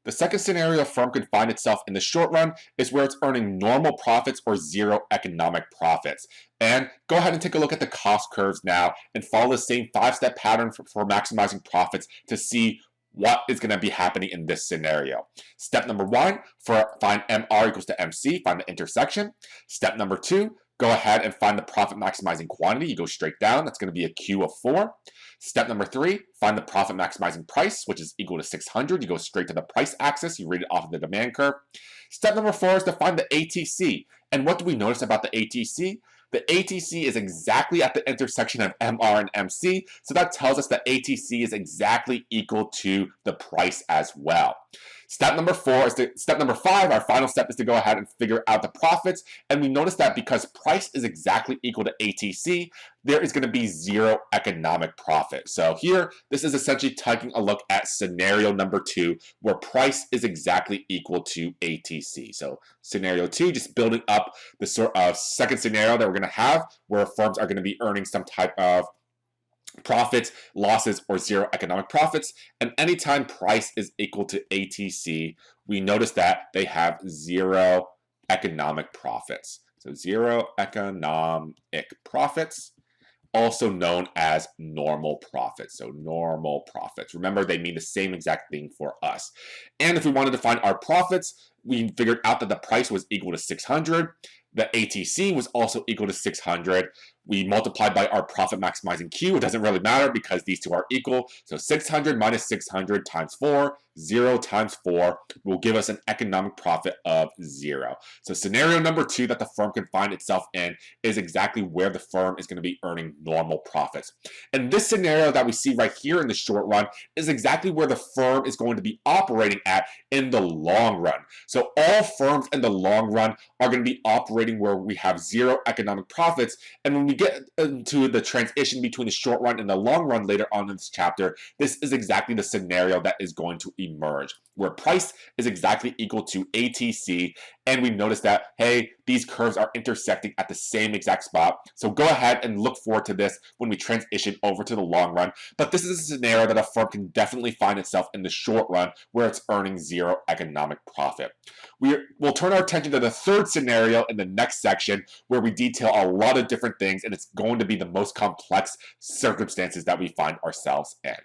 The second scenario a firm could find itself in the short run is where it's earning normal profits or zero economic profits. And go ahead and take a look at the cost curves now and follow the same 5-step pattern for maximizing profits to see what is going to be happening in this scenario. Step number 1, find MR equals to MC, find the intersection. Step number 2, go ahead and find the profit maximizing quantity. You go straight down. That's going to be a Q of 4. Step number 3, find the profit maximizing price, which is equal to 600. You go straight to the price axis. You read it off of the demand curve. Step number 4 is to find the ATC. And what do we notice about the ATC? The ATC is exactly at the intersection of MR and MC, so that tells us that ATC is exactly equal to the price as well. Step number 5, our final step, is to go ahead and figure out the profits, and we notice that because price is exactly equal to ATC, there is going to be zero economic profit. So here, this is essentially taking a look at scenario number 2, where price is exactly equal to ATC. So scenario 2, just building up the sort of second scenario that we're going to have, where firms are going to be earning some type of profits, losses, or zero economic profits. And anytime price is equal to ATC, we notice that they have zero economic profits. So zero economic profits, also known as normal profits. So normal profits. Remember, they mean the same exact thing for us. And if we wanted to find our profits, we figured out that the price was equal to 600. The ATC was also equal to 600. We multiplied by our profit maximizing Q. It doesn't really matter because these two are equal. So 600 minus 600 times 4, 0 times 4 will give us an economic profit of 0. So scenario number 2 that the firm can find itself in is exactly where the firm is going to be earning normal profits. And this scenario that we see right here in the short run is exactly where the firm is going to be operating at in the long run. So all firms in the long run are going to be operating where we have zero economic profits. And when we get into the transition between the short run and the long run later on in this chapter, this is exactly the scenario that is going to emerge, where price is exactly equal to ATC, and we notice that, hey, these curves are intersecting at the same exact spot. So go ahead and look forward to this when we transition over to the long run. But this is a scenario that a firm can definitely find itself in the short run where it's earning zero economic profit. We'll turn our attention to the third scenario in the next section, where we detail a lot of different things, and it's going to be the most complex circumstances that we find ourselves in.